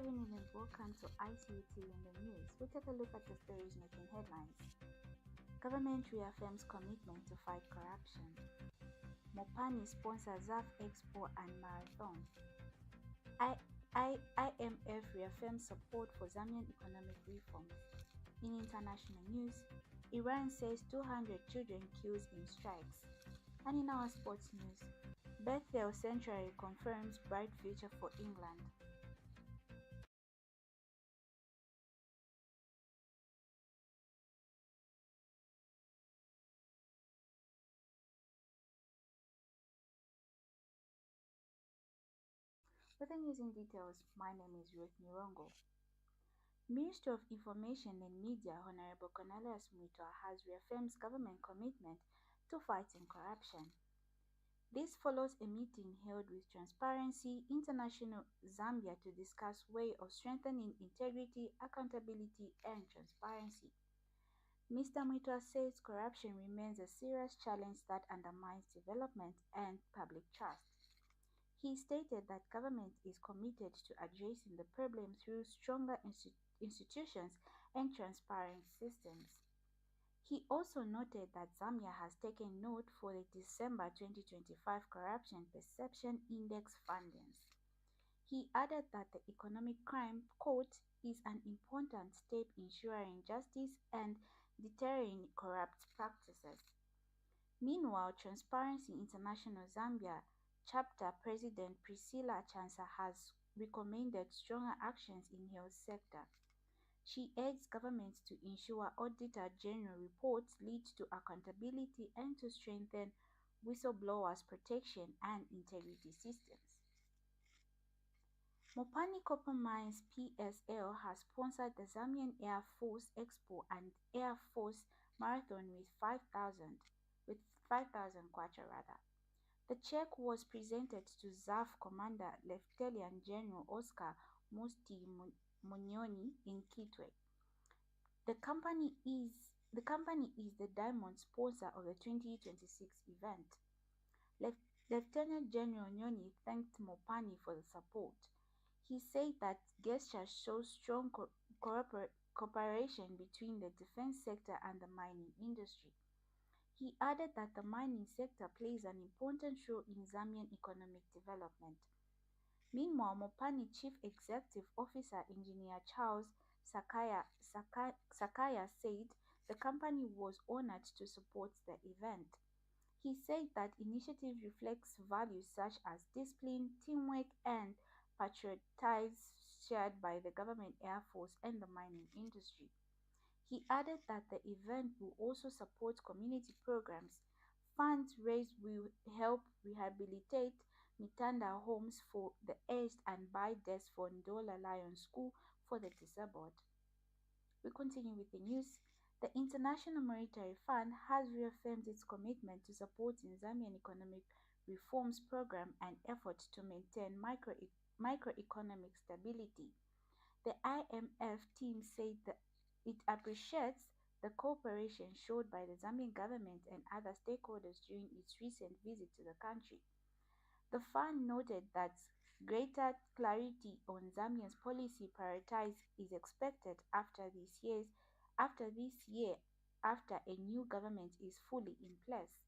evening and welcome to ICU TV News. We take a look at the stories making headlines. Government reaffirms commitment to fight corruption. Mopani sponsors ZAF Expo and Marathon. IMF reaffirms support for Zambian economic reforms. In international news, Iran says 200 children killed in strikes. And in our sports news, Bethell Century confirms bright future for England. With the news in details, my name is Ruth Mirongo. Minister of Information and Media Honorable Cornelius Mwita has reaffirmed government commitment to fighting corruption. This follows a meeting held with Transparency International Zambia to discuss way of strengthening integrity, accountability, and transparency. Mr. Mwita says corruption remains a serious challenge that undermines development and public trust. He stated that government is committed to addressing the problem through stronger institutions and transparent systems. He also noted that Zambia has taken note for the December 2025 Corruption Perception Index findings. He added that the Economic Crime Court is an important step ensuring justice and deterring corrupt practices. Meanwhile, Transparency International Zambia Chapter President Priscilla Chansa has recommended stronger actions in health sector. She urged governments to ensure Auditor General reports lead to accountability and to strengthen whistleblowers' protection and integrity systems. Mopani Copper Mines PSL has sponsored the Zambian Air Force Expo and Air Force Marathon with 5,000 kwacha. The check was presented to ZAF Commander Lieutenant General Oscar Musti Munyoni in Kitwe. The company is the diamond sponsor of the 2026 event. Lieutenant General Nyoni thanked Mopani for the support. He said that gesture shows strong cooperation between the defense sector and the mining industry. He added that the mining sector plays an important role in Zambian economic development. Meanwhile, Mopani Chief Executive Officer Engineer Charles Sakaya said the company was honored to support the event. He said that initiative reflects values such as discipline, teamwork, and patriotism shared by the government, Air Force, and the mining industry. He added that the event will also support community programs. Funds raised will help rehabilitate Mitanda homes for the aged and buy desks for Ndola Lion School for the disabled. We continue with the news. The International Monetary Fund has reaffirmed its commitment to supporting Zambian economic reforms program and efforts to maintain microeconomic stability. The IMF team said that it appreciates the cooperation showed by the Zambian government and other stakeholders during its recent visit to the country. The fund noted that greater clarity on Zambia's policy priorities is expected after a new government is fully in place.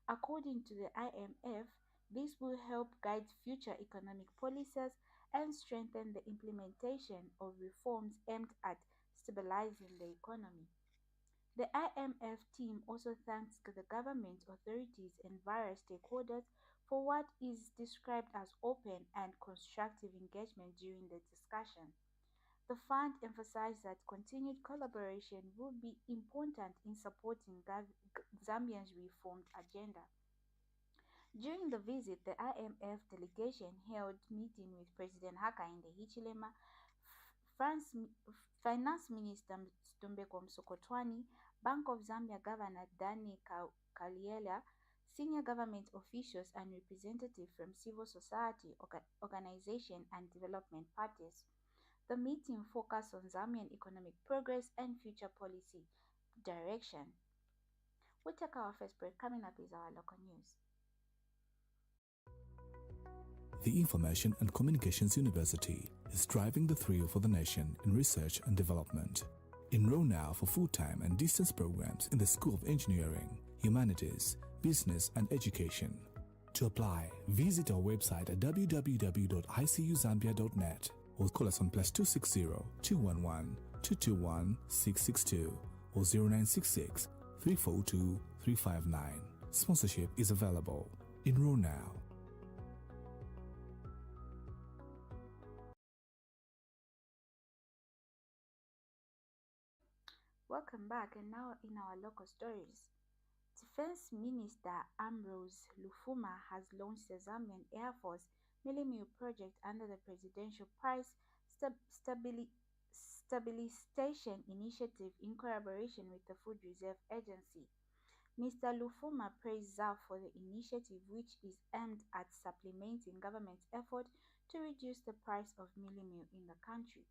According to the IMF, this will help guide future economic policies and strengthen the implementation of reforms aimed at stabilizing the economy. The IMF team also thanks the government authorities and various stakeholders for what is described as open and constructive engagement during the discussion. The fund emphasized that continued collaboration will be important in supporting Zambia's reformed agenda. During the visit, the IMF delegation held meeting with President Hakainde Hichilema, Finance Minister Tumbeko Msokotwani, Bank of Zambia Governor Danny Kaliela, senior government officials and representatives from civil society organizations and development parties. The meeting focused on Zambian economic progress and future policy direction. We'll take our first break. Coming up is our local news. the Information and Communications University is driving the thrill for the nation in research and development. Enroll now for full-time and distance programs in the School of Engineering, Humanities, Business and Education. To apply, visit our website at www.icuzambia.net or call us on +260 211 221 662 or 0966 342 359. Sponsorship is available. Enroll now. Welcome back, and now in our local stories. Defense Minister Ambrose Lufuma has launched the Zambian Air Force Millennium Project under the Presidential Prize Stabilization Initiative in collaboration with the Food Reserve Agency. Mr. Lufuma praised ZAF for the initiative, which is aimed at supplementing government's effort to reduce the price of millennium in the country.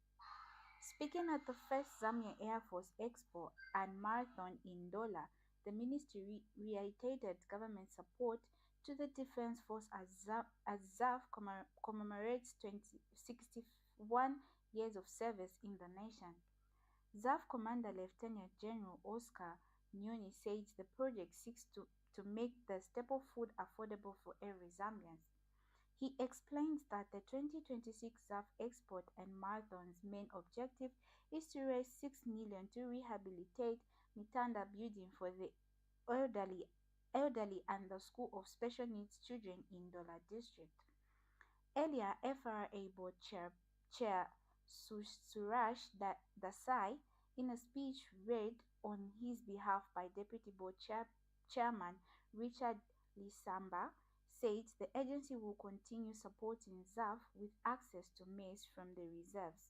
Speaking at the first Zambian Air Force Expo and Marathon in Dola, the ministry reiterated government support to the Defense Force as ZAF commemorates 61 years of service in the nation. ZAF Commander Lieutenant General Oscar Nyoni said the project seeks to make the staple food affordable for every Zambian. He explains that the 2026 ZAF Export and Marathon's main objective is to raise 6 million to rehabilitate Mitanda building for the elderly and the School of Special Needs Children in Dola District. Earlier, FRA Board Chair Suraj Desai, in a speech read on his behalf by Deputy Board Chairman Richard Lisamba, said the agency will continue supporting ZAF with access to maize from the reserves.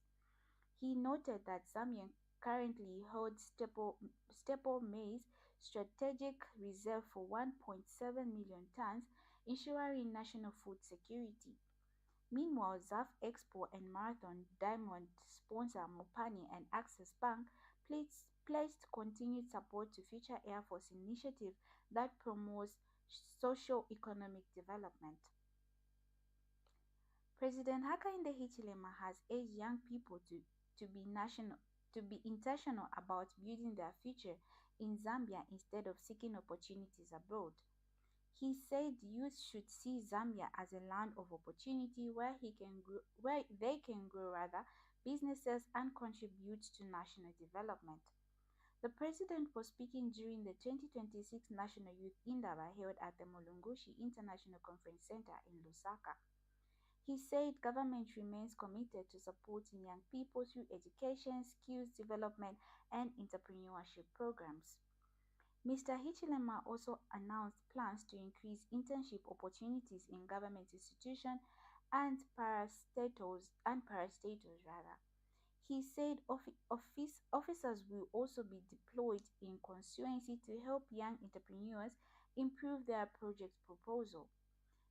He noted that Zambia currently holds staple maize strategic reserve for 1.7 million tons, ensuring national food security. Meanwhile, ZAF Expo and Marathon Diamond sponsor Mopani and Access Bank placed continued support to future Air Force initiative that promotes socio-economic development. President Hakainde Hichilema has urged young people to be intentional about building their future in Zambia instead of seeking opportunities abroad. He said youth should see Zambia as a land of opportunity where they can grow businesses and contribute to national development. The president was speaking during the 2026 National Youth Indaba held at the Mulungushi International Conference Center in Lusaka. He said government remains committed to supporting young people through education, skills development, and entrepreneurship programs. Mr. Hichilema also announced plans to increase internship opportunities in government institutions and parastatals. He said officers will also be deployed in constituency to help young entrepreneurs improve their project proposal.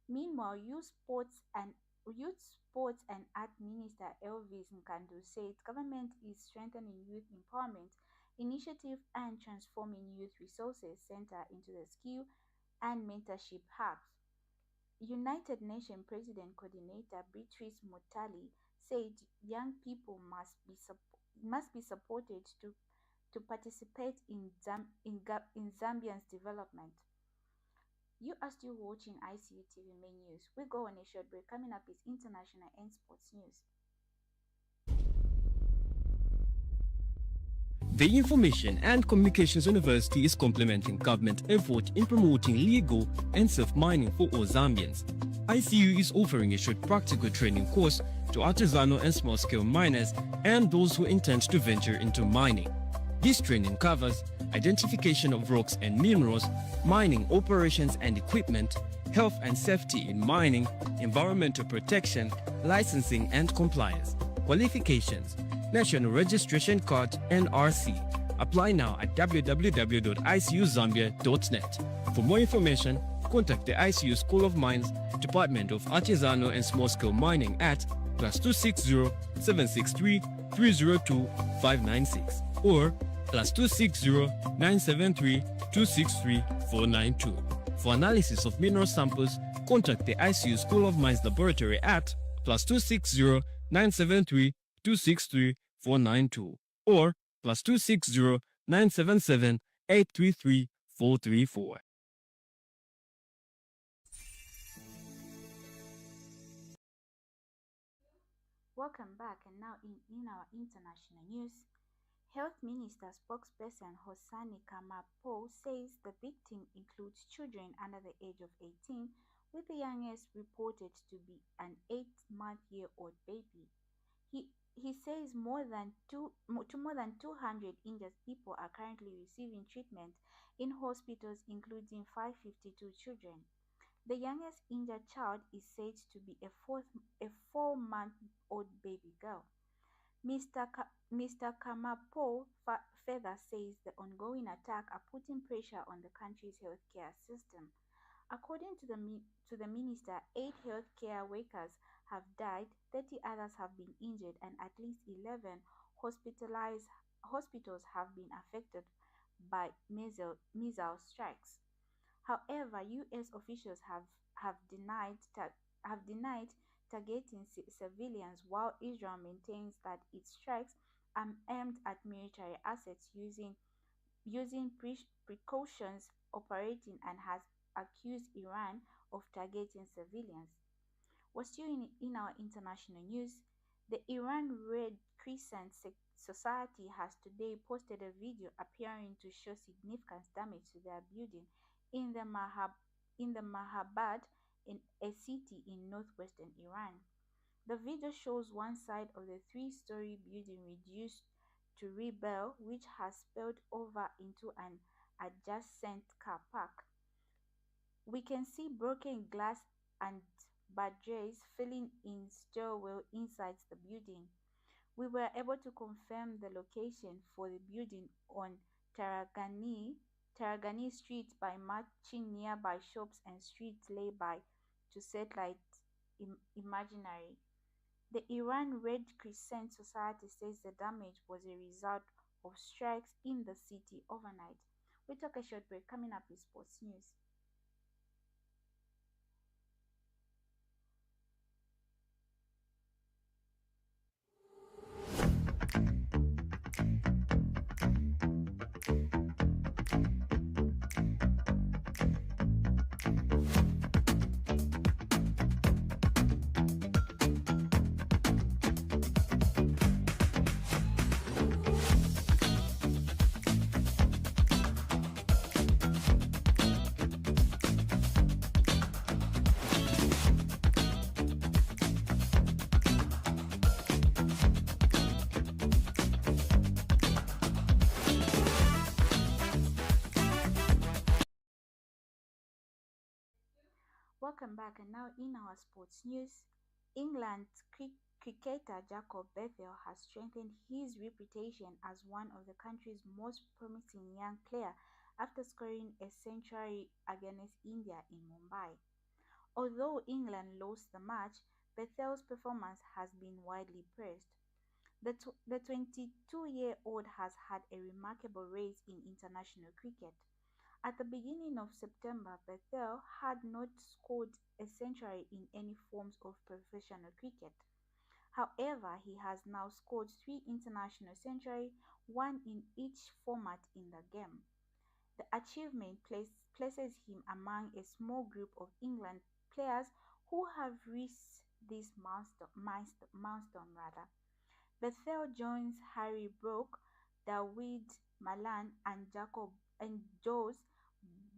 Meanwhile, Youth Sports and Art Minister Elvis Nkandu said government is strengthening youth empowerment initiative and transforming Youth Resources Center into the skill and mentorship hubs. United Nations President Coordinator Beatrice Mutali said young people must be supported to participate in Zambia's development. You are still watching ICU TV Main News. We go on a short break. Coming up is international and sports news. The Information and Communications University is complementing government effort in promoting legal and safe mining for all Zambians. ICU is offering a short practical training course to artisanal and small-scale miners and those who intend to venture into mining. This training covers identification of rocks and minerals, mining operations and equipment, health and safety in mining, environmental protection, licensing and compliance. Qualifications: National Registration Card NRC. Apply now at www.icuzambia.net. For more information, contact the ICU School of Mines, Department of Artisanal and Small-Scale Mining at +260 763 302 596 or +260 973 263 492. For analysis of mineral samples, contact the ICU School of Mines Laboratory at +260 973 263 492 or +260 977 833 434. Welcome back, and now in our international news. Health Minister spokesperson Hosani Kamapo says the victim includes children under the age of 18, with the youngest reported to be an 8-month-old baby. He says more than 200 injured people are currently receiving treatment in hospitals, including 552 children. The youngest injured child is said to be a 4-month-old baby girl. Mr. Kamapo further says the ongoing attack are putting pressure on the country's healthcare system. According to the minister, 8 healthcare workers have died, 30 others have been injured, and at least 11 hospitals have been affected by missile strikes. However, US officials have denied targeting civilians, while Israel maintains that its strikes are aimed at military assets using precautions operating, and has accused Iran of targeting civilians. We're still in our international news. The Iran Red Crescent Society has today posted a video appearing to show significant damage to their building in the Mahabad, in a city in northwestern Iran. The video shows one side of the 3-story building reduced to rubble, which has spilled over into an adjacent car park. We can see broken glass and barrage filling in stairwell inside the building. We were able to confirm the location for the building on Taragani Street by matching nearby shops and streets laid-by to satellite imaginary. The Iran Red Crescent Society says the damage was a result of strikes in the city overnight. We took a short break. Coming up is sports news. Welcome back, and now in our sports news, England cricketer Jacob Bethell has strengthened his reputation as one of the country's most promising young players after scoring a century against India in Mumbai. Although England lost the match, Bethell's performance has been widely praised. The 22-year-old has had a remarkable rise in international cricket. At the beginning of September, Bethell had not scored a century in any forms of professional cricket. However, he has now scored 3 international centuries, one in each format in the game. The achievement places him among a small group of England players who have reached this milestone. Bethell joins Harry Brook, David Malan, and Joe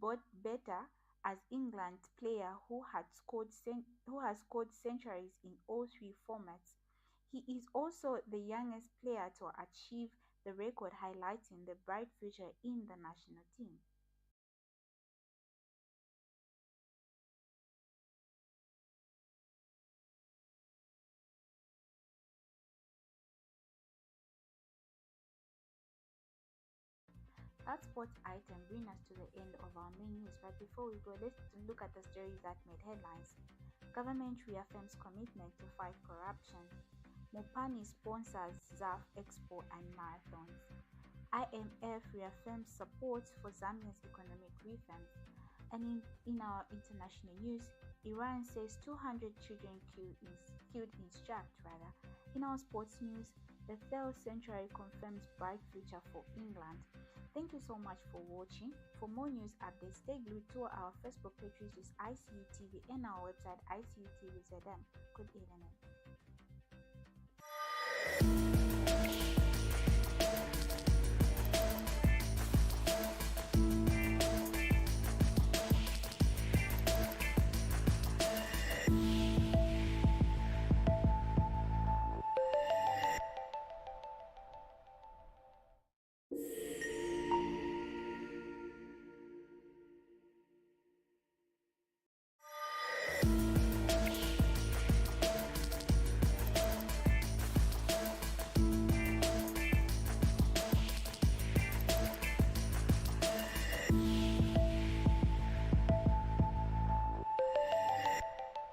Bottas as England player who has scored centuries in all 3 formats. He is also the youngest player to achieve the record, highlighting the bright future in the national team. That sports item brings us to the end of our main news, but before we go, let's look at the stories that made headlines. Government reaffirms commitment to fight corruption. Mopani sponsors ZAF Expo and marathons. IMF reaffirms support for Zambia's economic reforms. And in our international news, Iran says 200 children killed in strike. In our sports news, Bethell Sanctuary confirms bright future for England. Thank you so much for watching. For more news updates, stay glued to our Facebook page, which is ICU TV, and our website ICU TV ZM. Good evening.